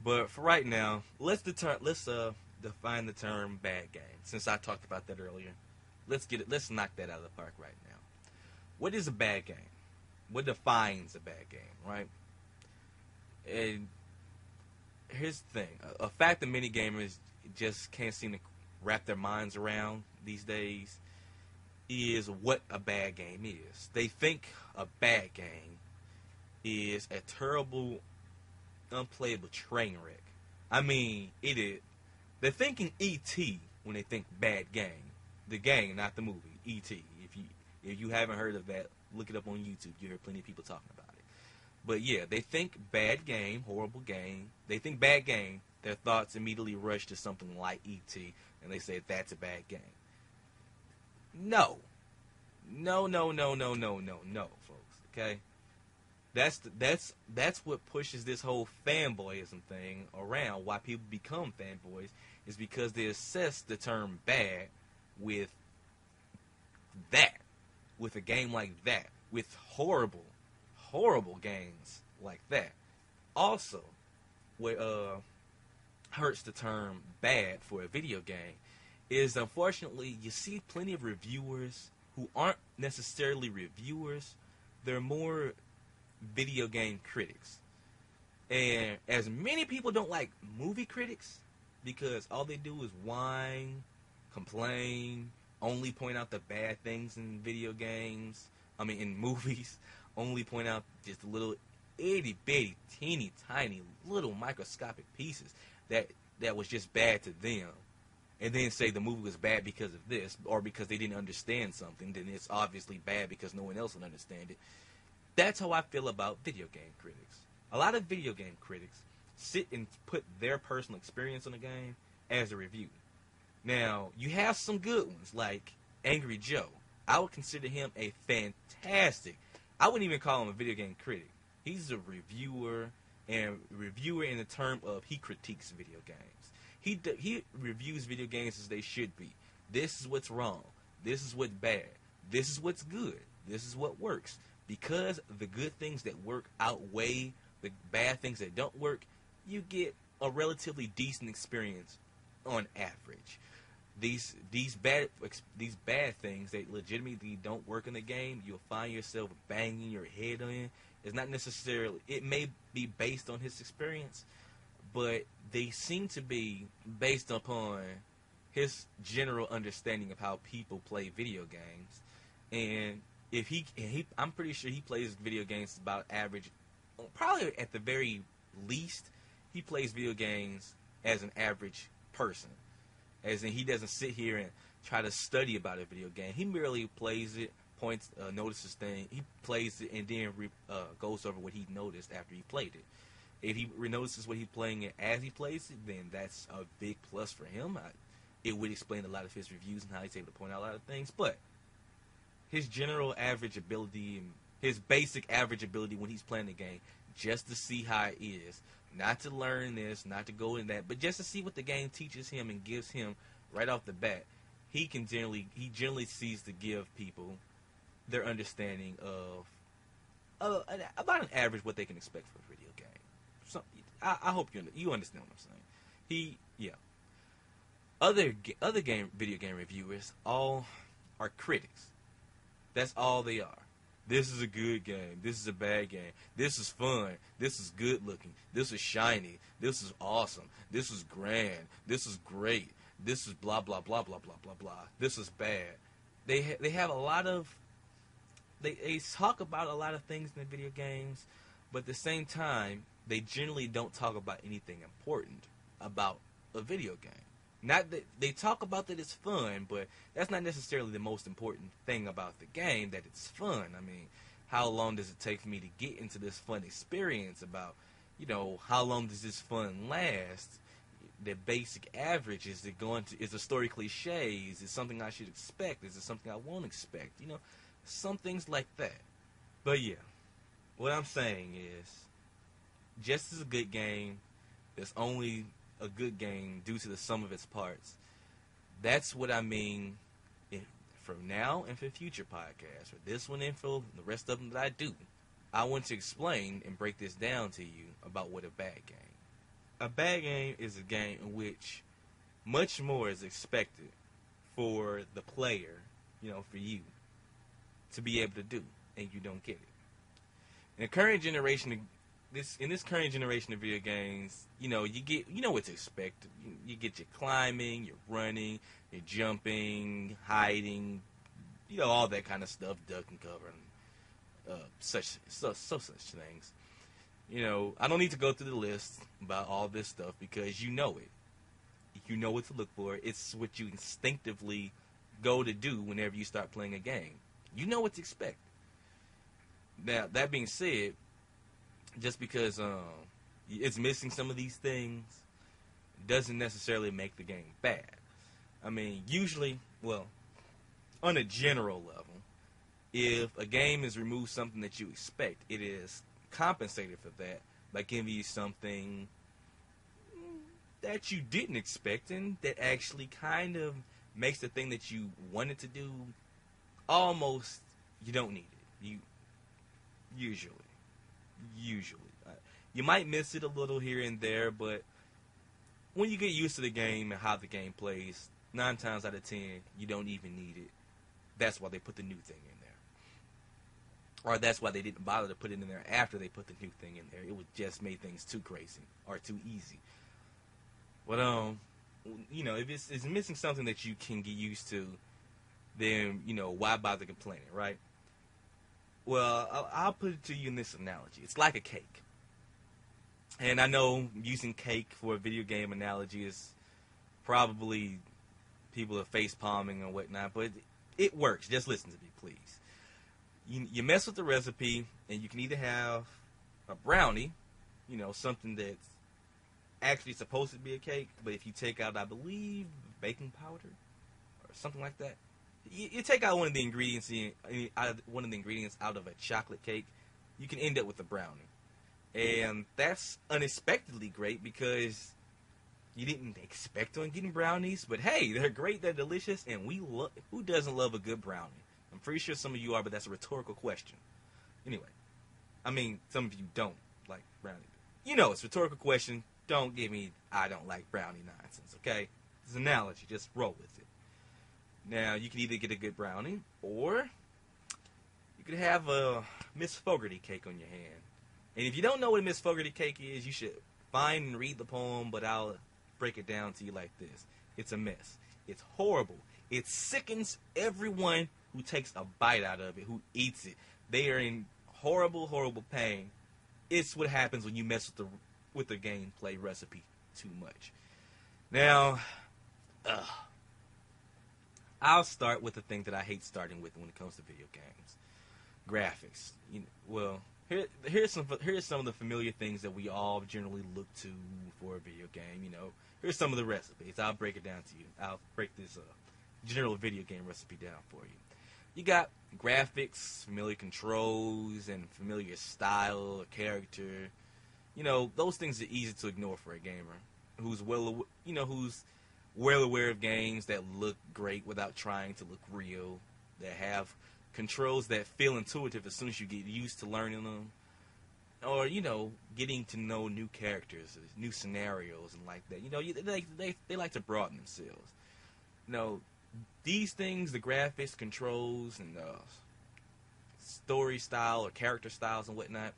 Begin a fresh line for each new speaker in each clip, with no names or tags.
But for right now, let's define the term bad game. Since I talked about that earlier, let's knock that out of the park right now. What is a bad game? What defines a bad game, right? And here's the thing: a fact that many gamers just can't seem to wrap their minds around these days is what a bad game is. They think a bad game is a terrible, unplayable train wreck. I mean, it is. They're thinking E.T. when they think bad game. The game, not the movie. E.T. If you haven't heard of that, look it up on YouTube. You hear plenty of people talking about it. But yeah, they think bad game, horrible game. They think bad game. Their thoughts immediately rush to something like E.T. and they say that's a bad game. No. No, no, no, no, no, no, no, folks. Okay? That's what pushes this whole fanboyism thing around. Why people become fanboys is because they assess the term bad with that, with a game like that, with horrible, horrible games like that. Also, what hurts the term bad for a video game is, unfortunately, you see plenty of reviewers who aren't necessarily reviewers. They're more video game critics. And as many people don't like movie critics because all they do is whine, complain, only point out the bad things in video games, in movies, only point out just little itty bitty, teeny tiny, little microscopic pieces that was just bad to them, and then say the movie was bad because of this, or because they didn't understand something, then it's obviously bad because no one else would understand it. That's how I feel about video game critics. A lot of video game critics sit and put their personal experience on a game as a review. Now, you have some good ones, like Angry Joe. I would consider him a fantastic, I wouldn't even call him a video game critic. He's a reviewer, and reviewer in the term of he critiques video games. He reviews video games as they should be. This is what's wrong. This is what's bad. This is what's good. This is what works. Because the good things that work outweigh the bad things that don't work, you get a relatively decent experience on average. These bad things that legitimately don't work in the game, you'll find yourself banging your head on. It's not necessarily, it may be based on his experience, but they seem to be based upon his general understanding of how people play video games. And if I'm pretty sure he plays video games about average, probably at the very least, he plays video games as an average person. As in, he doesn't sit here and try to study about a video game. He merely plays it, notices things. He plays it and then goes over what he noticed after he played it. If he notices what he's playing it as he plays it, then that's a big plus for him. It would explain a lot of his reviews and how he's able to point out a lot of things. But his general average ability and his basic average ability when he's playing the game, just to see how it is, not to learn this, not to go in that, but just to see what the game teaches him and gives him right off the bat, he generally sees to give people their understanding of about an average what they can expect from a video game. So I hope you understand what I'm saying. Other video game reviewers all are critics. That's all they are. This is a good game. This is a bad game. This is fun. This is good looking. This is shiny. This is awesome. This is grand. This is great. This is blah blah blah blah blah blah blah. This is bad. They have a lot of they talk about a lot of things in the video games, but at the same time they generally don't talk about anything important about a video game. Not that they talk about that it's fun, but that's not necessarily the most important thing about the game, that it's fun. I mean, how long does it take for me to get into this fun experience? About, how long does this fun last? The basic average, is the story cliche? Is it something I should expect? Is it something I won't expect? Some things like that. But yeah, what I'm saying is, just as a good game, there's only a good game due to the sum of its parts. That's what I mean from now and for future podcasts, for this one and for the rest of them that I do. I want to explain and break this down to you about what a bad game A bad game is a game in which much more is expected for the player, for you to be able to do, and you don't get it. In the current generation, in this current generation of video games, you know what to expect. You get your climbing, your running, your jumping, hiding, all that kind of stuff, duck and cover, and such things. I don't need to go through the list about all this stuff because you know it. You know what to look for. It's what you instinctively go to do whenever you start playing a game. You know what to expect. Now, that being said, just because it's missing some of these things doesn't necessarily make the game bad. I mean, usually, on a general level, if a game has removed something that you expect, it is compensated for that by giving you something that you didn't expect and that actually kind of makes the thing that you wanted to do almost you don't need it. Usually you might miss it a little here and there, but when you get used to the game and how the game plays, 9 times out of 10 you don't even need it. That's why they put the new thing in there, or that's why they didn't bother to put it in there after they put the new thing in there. It would just make things too crazy or too easy. But if it's missing something that you can get used to, then why bother complaining, right? Well, I'll put it to you in this analogy. It's like a cake. And I know using cake for a video game analogy is probably people are face palming and whatnot, but it works. Just listen to me, please. You mess with the recipe, and you can either have a brownie, something that's actually supposed to be a cake, but if you take out, I believe, baking powder or something like that, you take out one of the ingredients out of a chocolate cake, you can end up with a brownie. And that's unexpectedly great because you didn't expect on getting brownies, but hey, they're great, they're delicious, and who doesn't love a good brownie? I'm pretty sure some of you are, but that's a rhetorical question. Anyway, I mean, some of you don't like brownie. It's a rhetorical question. Don't give me I don't like brownie nonsense, okay? It's an analogy. Just roll with it. Now, you can either get a good brownie, or you could have a Miss Fogarty cake on your hand. And if you don't know what a Miss Fogarty cake is, you should find and read the poem, but I'll break it down to you like this. It's a mess. It's horrible. It sickens everyone who takes a bite out of it, who eats it. They are in horrible, horrible pain. It's what happens when you mess with the gameplay recipe too much. Now, I'll start with the thing that I hate starting with when it comes to video games: graphics. Here's some of the familiar things that we all generally look to for a video game. Here's some of the recipes. I'll break it down to you. I'll break this general video game recipe down for you. You got graphics, familiar controls, and familiar style or character. Those things are easy to ignore for a gamer who's well aware of games that look great without trying to look real, that have controls that feel intuitive as soon as you get used to learning them, or getting to know new characters, new scenarios, and like that. They like to broaden themselves. These things, the graphics, controls, and story style or character styles and whatnot.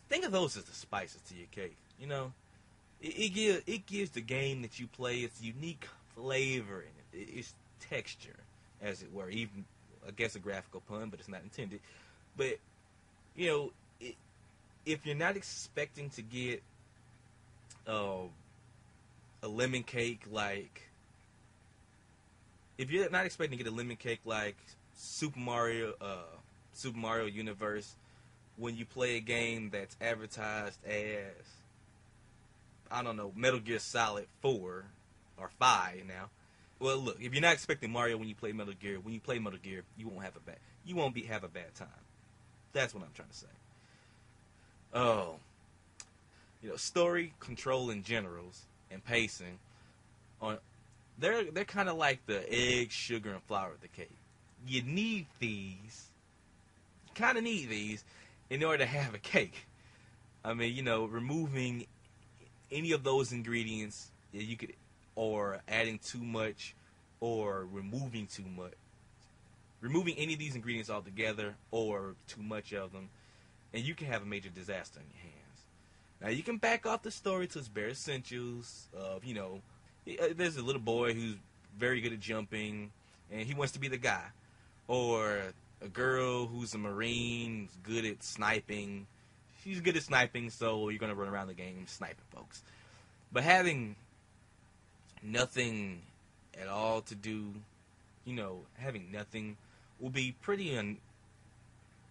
Think of those as the spices to your cake. It gives the game that you play its unique flavor and its texture, as it were. Even, I guess, a graphical pun, but it's not intended. But if you're not expecting to get a lemon cake like, if you're not expecting to get a lemon cake like Super Mario Universe, when you play a game that's advertised as, I don't know, Metal Gear Solid 4 or 5 now. Well, look, if you're not expecting Mario when you play Metal Gear, you won't have a bad time. That's what I'm trying to say. Story, control, and generals, and pacing, they're kind of like the egg, sugar, and flour of the cake. You need these. You kind of need these in order to have a cake. I mean, removing any of those ingredients, you could, or adding too much, or removing too much, removing any of these ingredients altogether, or too much of them, and you can have a major disaster in your hands. Now you can back off the story to its bare essentials of, you know, there's a little boy who's very good at jumping, and he wants to be the guy, or a girl who's a Marine, good at sniping. She's good at sniping, so you're gonna run around the game sniping folks. But having nothing at all to do, you know, having nothing will be pretty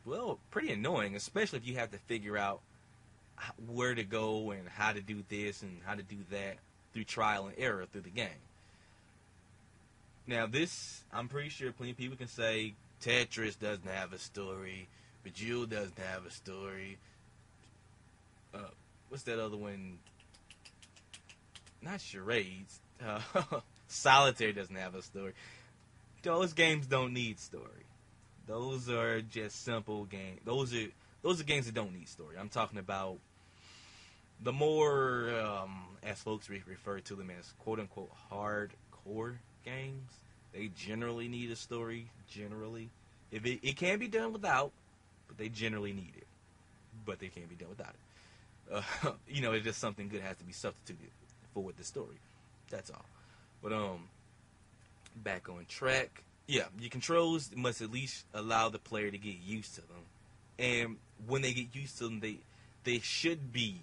annoying, especially if you have to figure out where to go and how to do this and how to do that through trial and error through the game. Now this, I'm pretty sure plenty of people can say Tetris doesn't have a story, Bejeweled doesn't have a story. What's that other one? Not Charades. Solitaire doesn't have a story. Those games don't need story. Those are just simple games. Those are games that don't need story. I'm talking about the more, as folks refer to them as quote-unquote hardcore games. They generally need a story, generally. If it can be done without, but they generally need it. But they can't be done without it. You know, it's just something good has to be substituted for with the story. That's all. But, back on track. Yeah, your controls must at least allow the player to get used to them. And when they get used to them, they should be,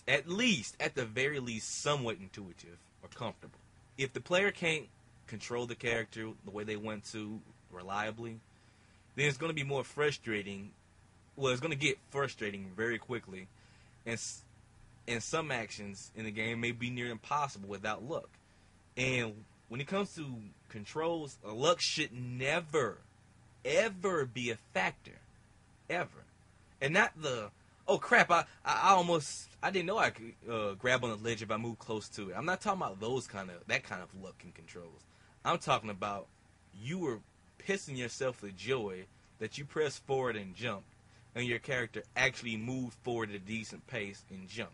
at the very least, somewhat intuitive or comfortable. If the player can't control the character the way they want to reliably, then it's going to be more frustrating. Well, it's going to get frustrating very quickly. And some actions in the game may be near impossible without luck. And when it comes to controls, luck should never, ever be a factor. Ever. And not the, oh crap, I didn't know I could grab on the ledge if I moved close to it. I'm not talking about that kind of luck and controls. I'm talking about you were pissing yourself with joy that you pressed forward and jumped, and your character actually moved forward at a decent pace and jumped.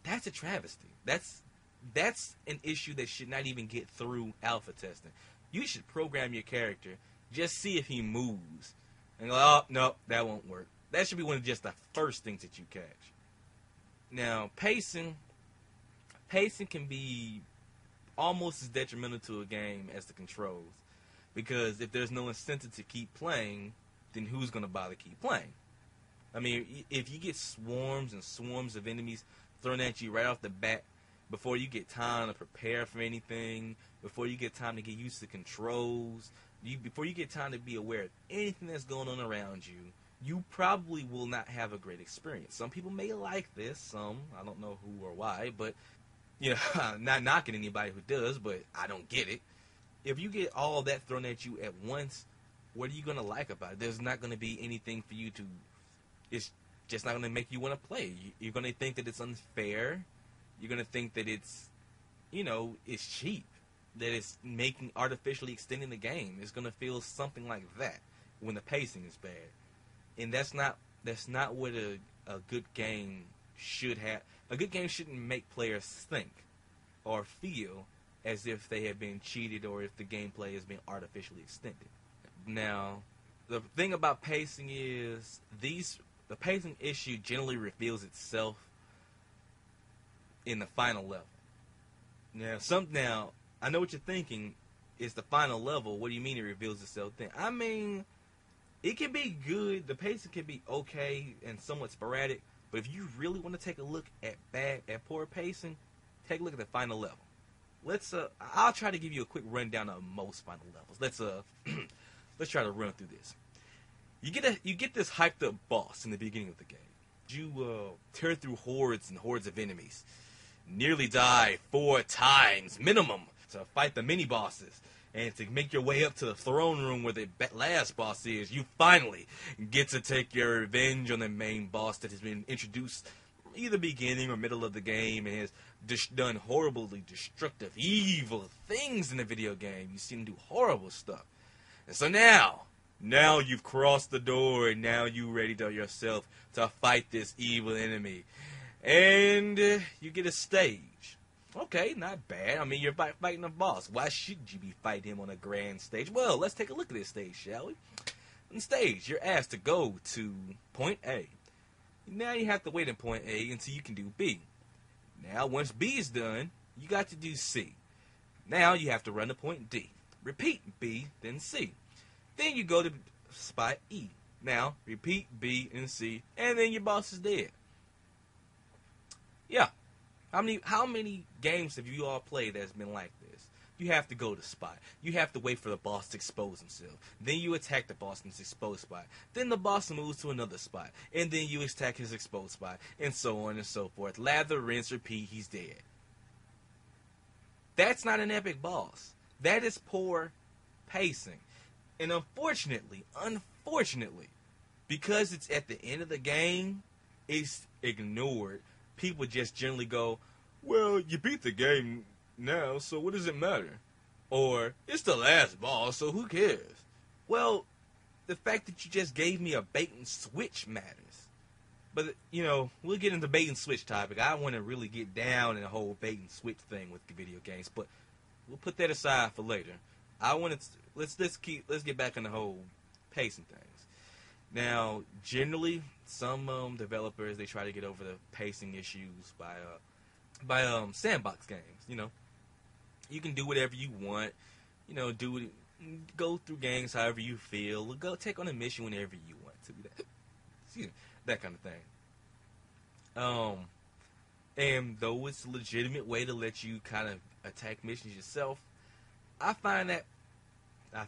That's a travesty. That's an issue that should not even get through alpha testing. You should program your character, just see if he moves, and go, oh, no, that won't work. That should be one of just the first things that you catch. Now, pacing can be almost as detrimental to a game as the controls, because if there's no incentive to keep playing, then who's going to bother keep playing? I mean, if you get swarms and swarms of enemies thrown at you right off the bat, before you get time to prepare for anything, before you get time to get used to controls, before you get time to be aware of anything that's going on around you, you probably will not have a great experience. Some people may like this, some, I don't know who or why, but, you know, not knocking anybody who does, but I don't get it. If you get all that thrown at you at once, what are you going to like about it? There's not going to be anything for you to, it's just not going to make you want to play. You're going to think that it's unfair. You're going to think that it's, you know, it's cheap, that it's artificially extending the game. It's going to feel something like that when the pacing is bad. And that's not what a good game should have. A good game shouldn't make players think or feel as if they have been cheated or if the gameplay has been artificially extended. Now, the thing about pacing is the pacing issue generally reveals itself in the final level. Now, I know what you're thinking. It's the final level. What do you mean it reveals itself then? I mean, it can be good. The pacing can be okay and somewhat sporadic. But if you really want to take a look at poor pacing, take a look at the final level. I'll try to give you a quick rundown of most final levels. Let's try to run through this. You get this hyped up boss in the beginning of the game. You tear through hordes and hordes of enemies. Nearly die 4 times minimum to fight the mini bosses. And to make your way up to the throne room where the last boss is, you finally get to take your revenge on the main boss that has been introduced either beginning or middle of the game and has done horribly destructive, evil things in the video game. You've seen him do horrible stuff. And so now you've crossed the door and now you're ready to yourself to fight this evil enemy. And you get a stage. Okay, not bad. I mean, you're fighting a boss. Why shouldn't you be fighting him on a grand stage? Well, let's take a look at this stage, shall we? On stage, you're asked to go to point A. Now you have to wait in point A until you can do B. Now, once B is done, you got to do C. Now you have to run to point D. Repeat B, then C. Then you go to spot E. Now, repeat B and C, and then your boss is dead. Yeah. How many games have you all played that's been like this? You have to go to spot. You have to wait for the boss to expose himself. Then you attack the boss in his exposed spot. Then the boss moves to another spot. And then you attack his exposed spot. And so on and so forth. Lather, rinse, repeat, he's dead. That's not an epic boss. That is poor pacing. And unfortunately, because it's at the end of the game, it's ignored. People just generally go, well, you beat the game now, so what does it matter? Or, it's the last boss, so who cares? Well, the fact that you just gave me a bait and switch matters. But, we'll get into bait and switch topic. I want to really get down in the whole bait and switch thing with the video games, but we'll put that aside for later. Let's get back on the whole pacing things. Now, generally, some developers, they try to get over the pacing issues by sandbox games. You can do whatever you want. Go through games however you feel. Go take on a mission whenever you want to. That kind of thing. And though it's a legitimate way to let you kind of attack missions yourself, I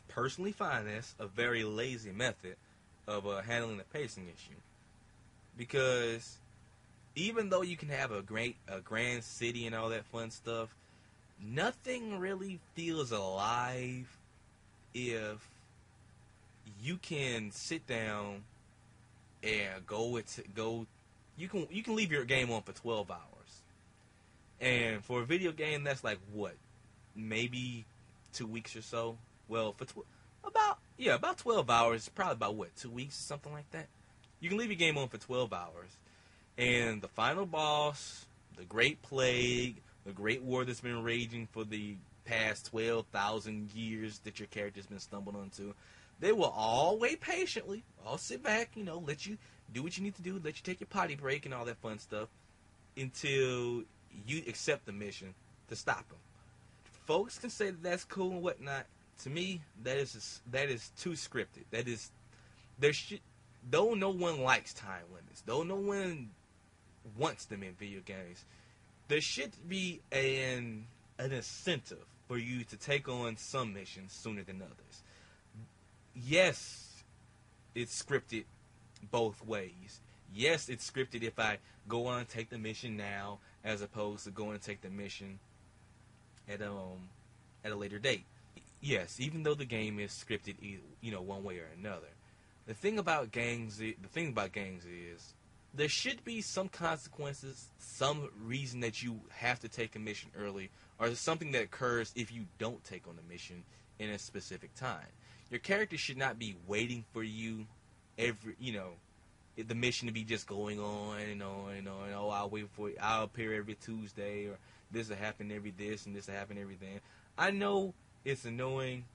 personally find this a very lazy method of handling the pacing issue. Because even though you can have a grand city and all that fun stuff, nothing really feels alive if you can sit down and go. You can leave your game on for 12 hours, and for a video game that's like what, maybe 2 weeks or so. Well, for about 12 hours, probably about what, 2 weeks, something like that. You can leave your game on for 12 hours, and the final boss, the Great Plague, the Great War that's been raging for the past 12,000 years that your character's been stumbled onto, they will all wait patiently, all sit back, let you do what you need to do, let you take your potty break and all that fun stuff, until you accept the mission to stop them. Folks can say that that's cool and whatnot. To me, that is too scripted. Though no one likes time limits, though no one wants them in video games, there should be an incentive for you to take on some missions sooner than others. Yes, it's scripted both ways. Yes, it's scripted if I go on and take the mission now, as opposed to going and take the mission at a later date. Yes, even though the game is scripted, one way or another. The thing about games is there should be some consequences, some reason that you have to take a mission early, or something that occurs if you don't take on a mission in a specific time. Your character should not be waiting for you the mission to be just going on and on and on. Oh, I'll wait for it. I'll appear every Tuesday, or this will happen every this and this will happen every then. I know it's annoying,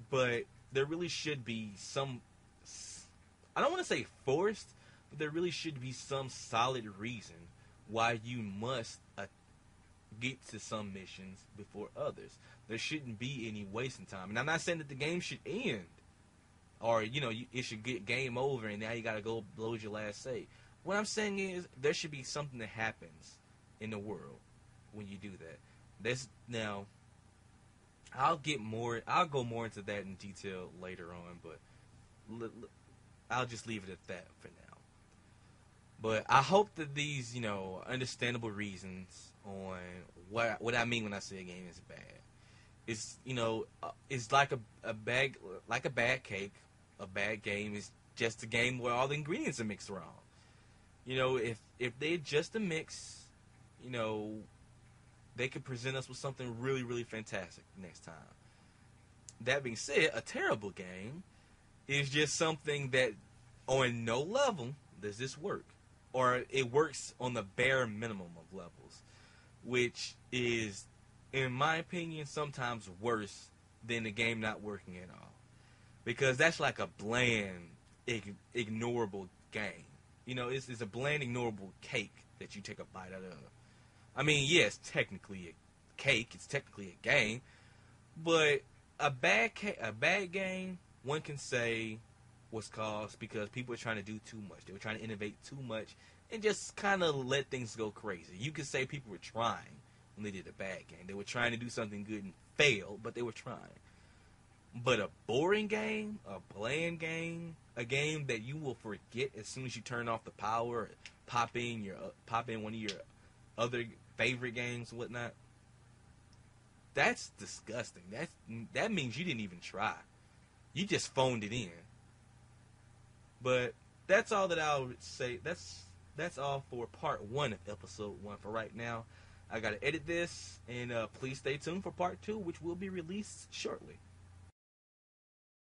but there really should be some. I don't want to say forced, but there really should be some solid reason why you must get to some missions before others. There shouldn't be any wasting time, and I'm not saying that the game should end, or it should get game over and now you gotta go load your last save. What I'm saying is there should be something that happens in the world when you do that. Now, I'll go more into that in detail later on, but I'll just leave it at that for now. But I hope that these, understandable reasons on what I mean when I say a game is bad. It's like a bad cake. A bad game is just a game where all the ingredients are mixed wrong. If they're just a mix, they could present us with something really, really fantastic next time. That being said, a terrible game is just something that on no level does this work. or it works on the bare minimum of levels, which is, in my opinion, sometimes worse than the game not working at all. Because that's like a bland, ignorable game. You know, it's a bland, ignorable cake that you take a bite out of. I mean, yeah, it's technically a cake. It's technically a game. But a bad game, one can say, was caused because people were trying to do too much. They were trying to innovate too much and just kind of let things go crazy. You could say people were trying when they did a bad game. They were trying to do something good and failed, but they were trying. But a boring game, a bland game, a game that you will forget as soon as you turn off the power, or pop in one of your other favorite games and whatnot. That's disgusting. That means you didn't even try. You just phoned it in. But that's all that I would say. That's all for part 1 of episode 1 for right now. I gotta edit this, and please stay tuned for part 2, which will be released shortly.